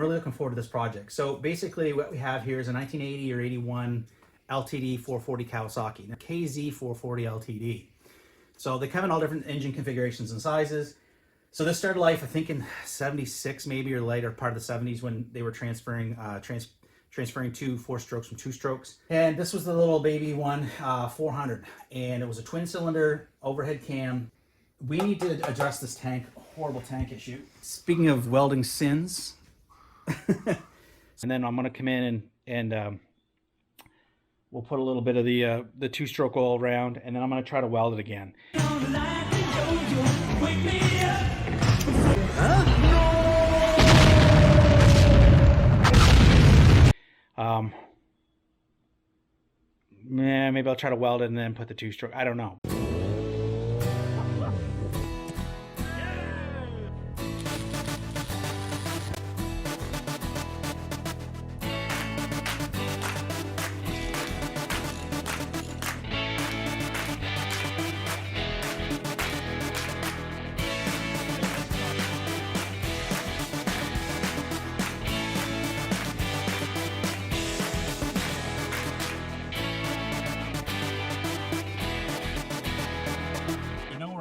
really looking forward to this project. So basically what we have here is a 1980 or 81 LTD 440 Kawasaki, now KZ440 LTD. So they come in all different engine configurations and sizes. So this started life, I think in 76 maybe, or later part of the 70s, when they were transferring to 4 strokes from 2 strokes. And this was the little baby one, 400. And it was a twin cylinder overhead cam. We need to address this tank, horrible tank issue. Speaking of welding sins, and then I'm gonna come in and we'll put a little bit of the 2-stroke oil around, and then I'm gonna try to weld it again. Yeah, maybe I'll try to weld it and then put the 2-stroke. I don't know.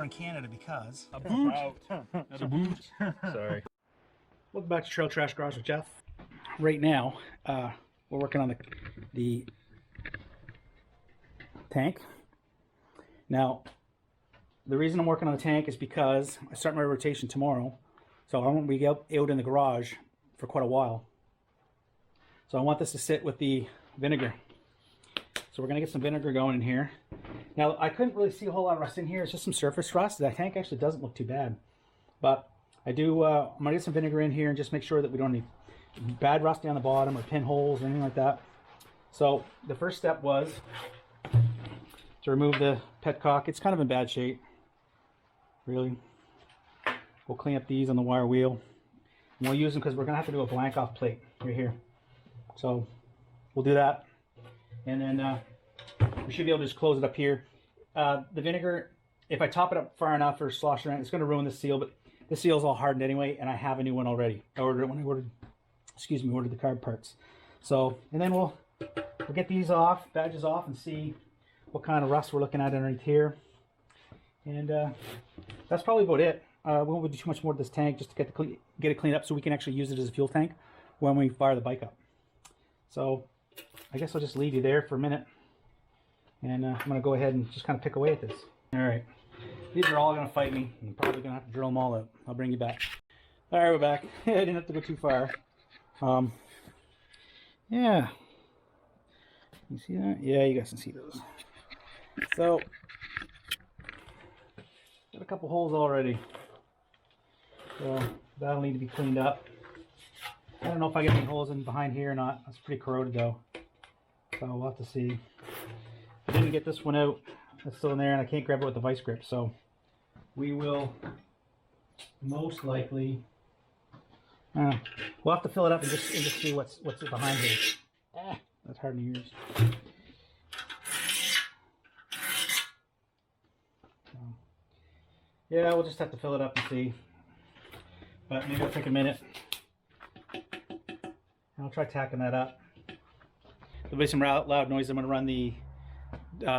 Canada because a boot. Not a boot. Sorry. Welcome back to Trail Trash Garage with Jeff. Right now, we're working on the tank. Now, the reason I'm working on the tank is because I start my rotation tomorrow, so I won't be out in the garage for quite a while. So I want this to sit with the vinegar. So we're gonna get some vinegar going in here. Now, I couldn't really see a whole lot of rust in here. It's just some surface rust. That tank actually doesn't look too bad. But I do, I'm gonna get some vinegar in here and just make sure that we don't have any bad rust down the bottom or pinholes or anything like that. So the first step was to remove the petcock. It's kind of in bad shape, really. We'll clean up these on the wire wheel. And we'll use them because we're gonna have to do a blank off plate right here. So we'll do that. And then we should be able to just close it up here. The vinegar, if I top it up far enough or slosh around, it's going to ruin the seal, but the seal's all hardened anyway, and I have a new one already. I ordered it when I ordered the carb parts. So, and then we'll get these off, badges off, and see what kind of rust we're looking at underneath here. And that's probably about it. We won't do too much more to this tank, just to get it cleaned up so we can actually use it as a fuel tank when we fire the bike up. So I guess I'll just leave you there for a minute, and I'm going to go ahead and just kind of pick away at this. All right, these are all going to fight me. I'm probably going to have to drill them all out. I'll bring you back. All right, we're back. I didn't have to go too far. Yeah, you see that? Yeah, you guys can see those. So got a couple holes already, so that'll need to be cleaned up. I don't know if I get any holes in behind here or not. It's pretty corroded though, so we'll have to see. I didn't get this one out. It's still in there, and I can't grab it with the vice grip. So we will most likely we'll have to fill it up and just see what's behind here. That's hard to use. So, yeah, we'll just have to fill it up and see. But maybe it'll take a minute. I'll try tacking that up. There'll be some loud noise. I'm going to run the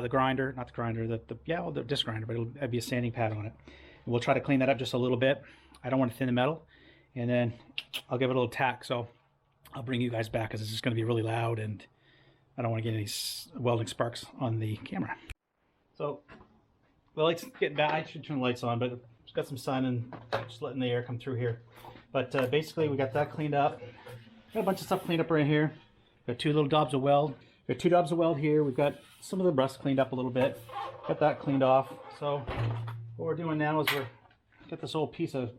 grinder, not the grinder, the disc grinder, but it'll be a sanding pad on it. And we'll try to clean that up just a little bit. I don't want to thin the metal, and then I'll give it a little tack. So I'll bring you guys back because it's just going to be really loud, and I don't want to get any welding sparks on the camera. So the lights getting bad. I should turn the lights on, but it's got some sun and just letting the air come through here. But basically, we got that cleaned up. Got a bunch of stuff cleaned up right here. Got 2 little daubs of weld. Got 2 daubs of weld here. We've got some of the rust cleaned up a little bit. Got that cleaned off. So what we're doing now is we're got this old piece of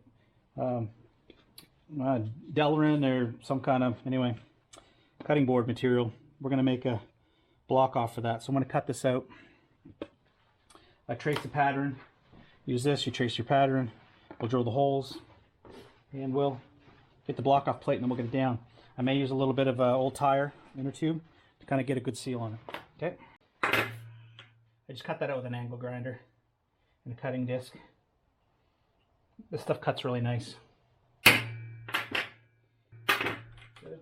Delrin or some kind of, anyway, cutting board material. We're going to make a block off for that. So I'm going to cut this out. I trace the pattern. Use this. You trace your pattern. We'll drill the holes, and we'll get the block off plate, and then we'll get it down. I may use a little bit of old tire inner tube to kind of get a good seal on it. Okay. I just cut that out with an angle grinder and a cutting disc. This stuff cuts really nice. Good.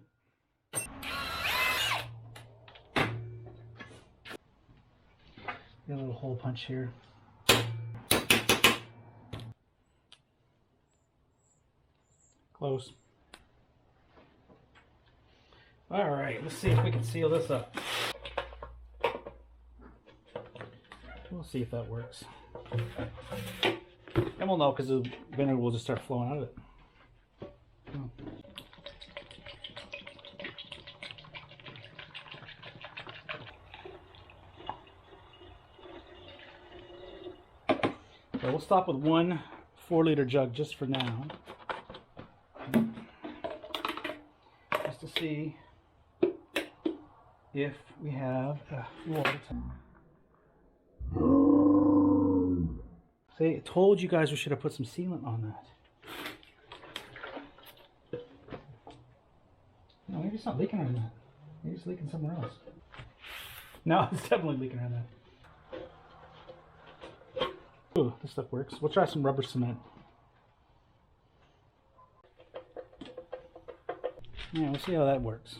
Got a little hole punch here. Close. All right, let's see if we can seal this up. We'll see if that works. And we'll know because the vinegar will just start flowing out of it. So we'll stop with one 4-liter jug just for now. Just to see if we have water. See, I told you guys we should have put some sealant on that. No, maybe it's not leaking on that. Maybe it's leaking somewhere else. No, it's definitely leaking on that. Ooh, this stuff works. We'll try some rubber cement. Yeah, we'll see how that works.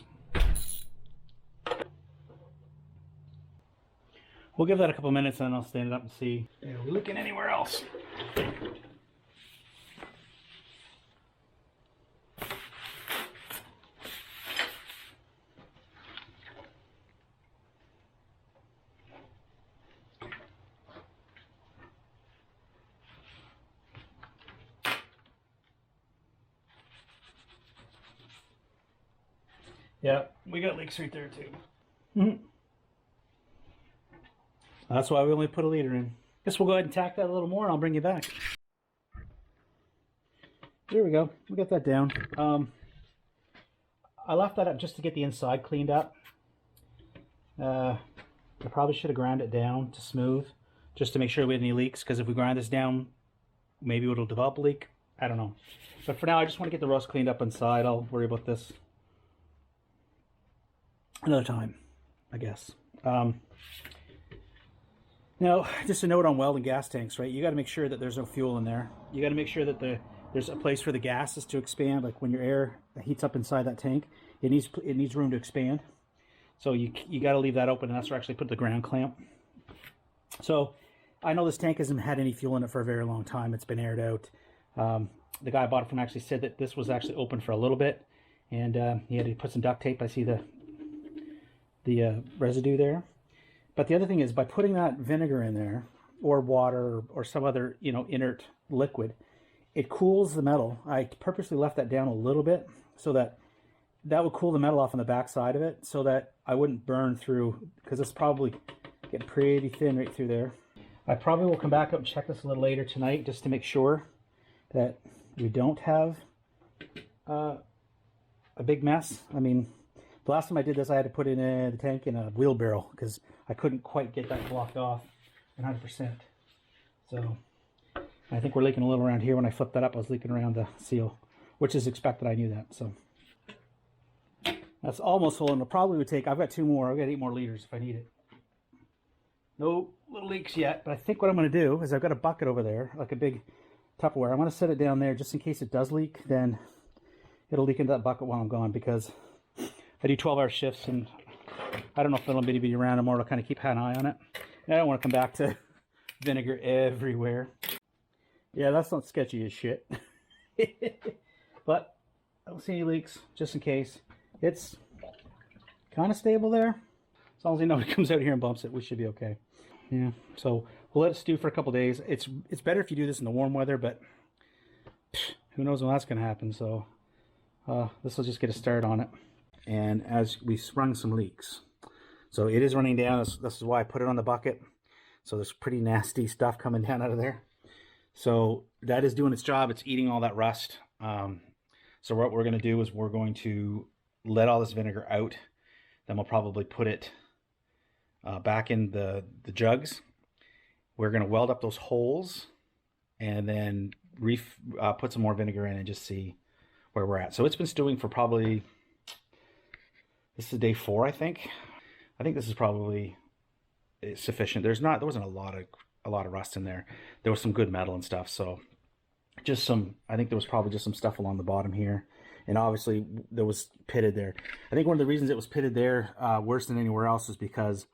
We'll give that a couple minutes and then I'll stand it up and see if we're leaking anywhere else. Yeah, we got leaks right there too. That's why we only put a liter in. Guess we'll go ahead and tack that a little more and I'll bring you back. There we go. We got that down. I left that up just to get the inside cleaned up. I probably should have ground it down to smooth just to make sure we had any leaks, because if we grind this down, maybe it'll develop a leak. I don't know. But for now, I just want to get the rust cleaned up inside. I'll worry about this another time, I guess. Now, just a note on welding gas tanks, right? You got to make sure that there's no fuel in there. You got to make sure that there's a place for the gases to expand. Like when your air heats up inside that tank, it needs room to expand. So you got to leave that open, and that's where I actually put the ground clamp. So I know this tank hasn't had any fuel in it for a very long time. It's been aired out. The guy I bought it from actually said that this was actually open for a little bit, and he had to put some duct tape. I see the residue there. But the other thing is, by putting that vinegar in there, or water, or some other inert liquid, it cools the metal. I purposely left that down a little bit so that would cool the metal off on the back side of it, so that I wouldn't burn through, because it's probably getting pretty thin right through there. I probably will come back up and check this a little later tonight just to make sure that we don't have a big mess. I mean, the last time I did this, I had to put in the tank in a wheelbarrow because I couldn't quite get that blocked off 100%. So I think we're leaking a little around here. When I flipped that up, I was leaking around the seal, which is expected. I knew that. So that's almost full, and it probably would take, I've got 2 more. I've got 8 more liters if I need it. No little leaks yet, but I think what I'm going to do is I've got a bucket over there, like a big Tupperware. I'm going to set it down there just in case it does leak. Then it'll leak into that bucket while I'm gone, because I do 12-hour shifts, and I don't know if it'll be around anymore to kind of keep an eye on it. And I don't want to come back to vinegar everywhere. Yeah, that's not sketchy as shit. But I don't see any leaks, just in case. It's kind of stable there. As long as nobody comes out here and bumps it, we should be okay. Yeah, so we'll let it stew for a couple days. It's better if you do this in the warm weather, but who knows when that's going to happen. So this will just get a start on it. And as we sprung some leaks, so it is running down. This is why I put it on the bucket. So there's pretty nasty stuff coming down out of there. So that is doing its job. It's eating all that rust. So what we're going to do is we're going to let all this vinegar out. Then we'll probably put it back in the jugs. We're going to weld up those holes and then put some more vinegar in and just see where we're at. So it's been stewing for probably, this is day 4, I think. I think this is probably sufficient. There wasn't a lot of rust in there. There was some good metal and stuff. So just some, I think there was probably just some stuff along the bottom here. and obviously there was pitted there. I think one of the reasons it was pitted there worse than anywhere else is because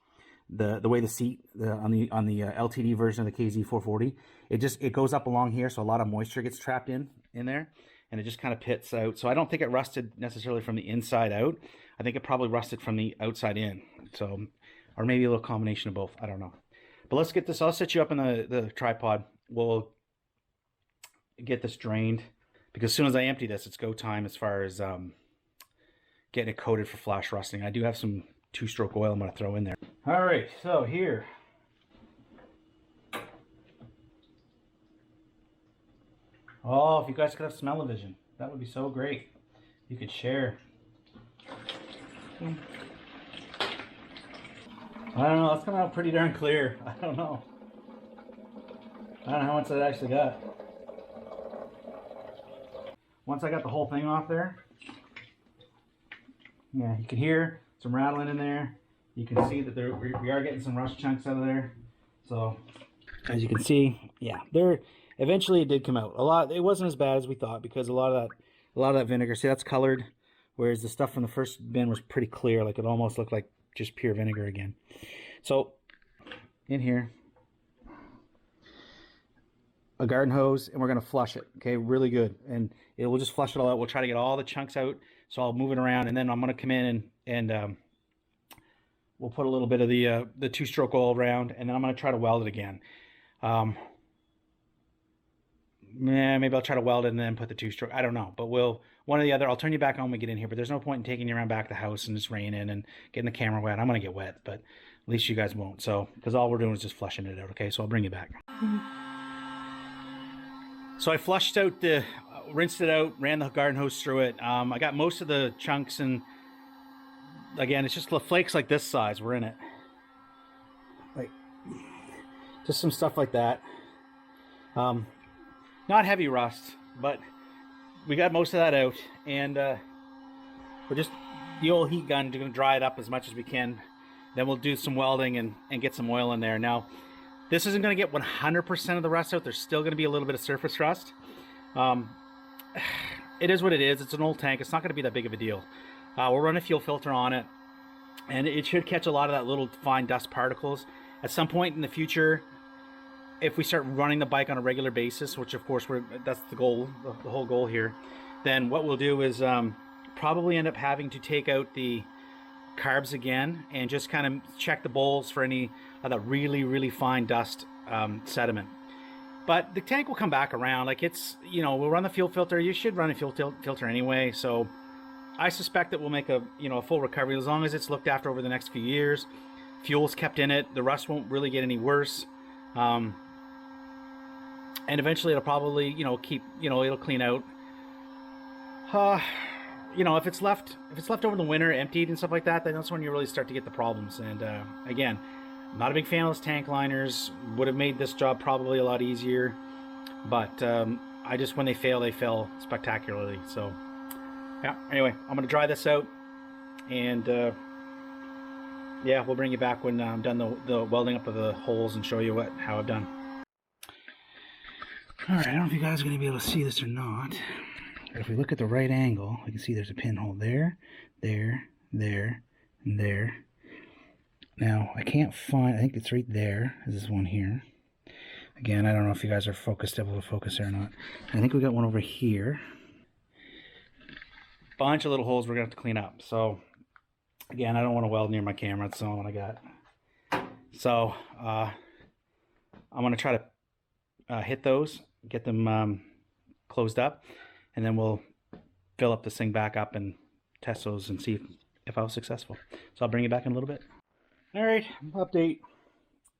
the way the seat on the LTD version of the KZ440, it goes up along here, so a lot of moisture gets trapped in there, and it just kind of pits out. So I don't think it rusted necessarily from the inside out. I think it probably rusted from the outside in. So, or maybe a little combination of both. I don't know. But let's get this. I'll set you up in the tripod. We'll get this drained, because as soon as I empty this, it's go time as far as getting it coated for flash rusting. I do have some 2-stroke oil I'm going to throw in there. All right, so here. Oh, if you guys could have smell-o-vision, that would be so great. You could share. I don't know, that's coming out pretty darn clear. I don't know how much that actually got. Once I got the whole thing off there, yeah, you can hear some rattling in there. You can see that we are getting some rust chunks out of there. So, as you can see, yeah, eventually it did come out. It wasn't as bad as we thought, because a lot of that vinegar, see, that's colored, whereas the stuff from the first bin was pretty clear, like it almost looked like just pure vinegar again. So, in here, a garden hose, and we're going to flush it, okay, really good, and it will just flush it all out. We'll try to get all the chunks out, so I'll move it around, and then I'm going to come in and we'll put a little bit of the 2-stroke oil around, and then I'm going to try to weld it again. Yeah, maybe I'll try to weld it and then put the 2-stroke. I don't know, but one or the other. I'll turn you back on when we get in here, but there's no point in taking you around back to the house and it's raining and getting the camera wet. I'm going to get wet, but at least you guys won't. So, because all we're doing is just flushing it out, okay? So I'll bring you back. So I flushed out rinsed it out, ran the garden hose through it. I got most of the chunks, and again, it's just flakes like this size were in it. Like, just some stuff like that. Not heavy rust, but we got most of that out, and we're just the old heat gun to dry it up as much as we can. Then we'll do some welding and get some oil in there. Now, this isn't going to get 100% of the rust out. There's still going to be a little bit of surface rust. It is what it is. It's an old tank. It's not going to be that big of a deal. We'll run a fuel filter on it, and it should catch a lot of that little fine dust particles. At some point in the future, if we start running the bike on a regular basis, which of course that's the goal, the whole goal here, then what we'll do is probably end up having to take out the carbs again and just kind of check the bowls for any of that really, really fine dust sediment. But the tank will come back around. Like, it's, we'll run the fuel filter. You should run a fuel filter anyway. So I suspect that we'll make a full recovery as long as it's looked after over the next few years. Fuel's kept in it. The rust won't really get any worse. And eventually it'll probably, keep, it'll clean out. If it's left over the winter emptied and stuff like that, then that's when you really start to get the problems. And again, I'm not a big fan of those tank liners. Would have made this job probably a lot easier, but when they fail spectacularly. So yeah, anyway, I'm gonna dry this out, and yeah, we'll bring you back when I'm done the welding up of the holes and show you how I've done. All right, I don't know if you guys are gonna be able to see this or not. If we look at the right angle, we can see there's a pinhole there, there, there, and there. Now, I can't find, I think it's right there, is this one here. Again, I don't know if you guys are able to focus there or not. I think we got one over here. Bunch of little holes we're gonna have to clean up. So, again, I don't want to weld near my camera, that's the only one I got. So, I'm gonna try to hit those, get them closed up, and then we'll fill up this thing back up and test those and see if I was successful. So I'll bring you back in a little bit. All right, update.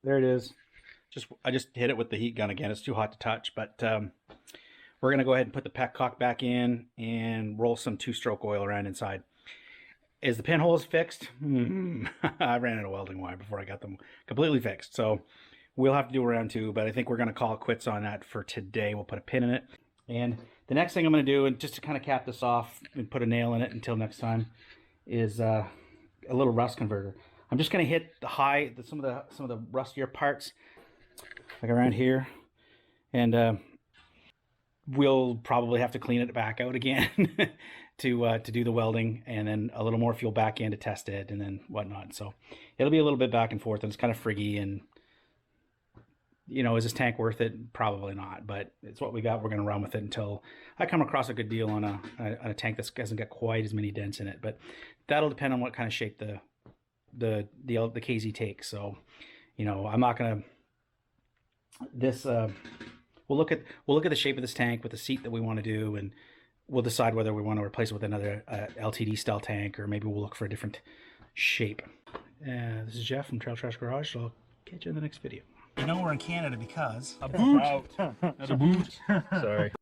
There it is. I just hit it with the heat gun again. It's too hot to touch, but we're gonna go ahead and put the petcock back in and roll some 2-stroke oil around inside. Is the pinholes fixed? I ran out of welding wire before I got them completely fixed. So we'll have to do round 2, but I think we're gonna call it quits on that for today. We'll put a pin in it. And the next thing I'm gonna do, and just to kind of cap this off and put a nail in it until next time, is a little rust converter. I'm just gonna hit some of the rustier parts, like around here, and we'll probably have to clean it back out again to do the welding, and then a little more fuel back in to test it, and then whatnot. So it'll be a little bit back and forth, and it's kind of friggy, and you know, is this tank worth it? Probably not, but it's what we got. We're going to run with it until I come across a good deal on a tank that hasn't got quite as many dents in it. But that'll depend on what kind of shape the KZ takes. So, you know, I'm not going to we'll look at the shape of this tank with the seat that we want to do, and we'll decide whether we want to replace it with another LTD style tank, or maybe we'll look for a different shape. This is Jeff from Trail Trash Garage, so I'll catch you in the next video. You know we're in Canada because... A boot! Not a boot! Sorry.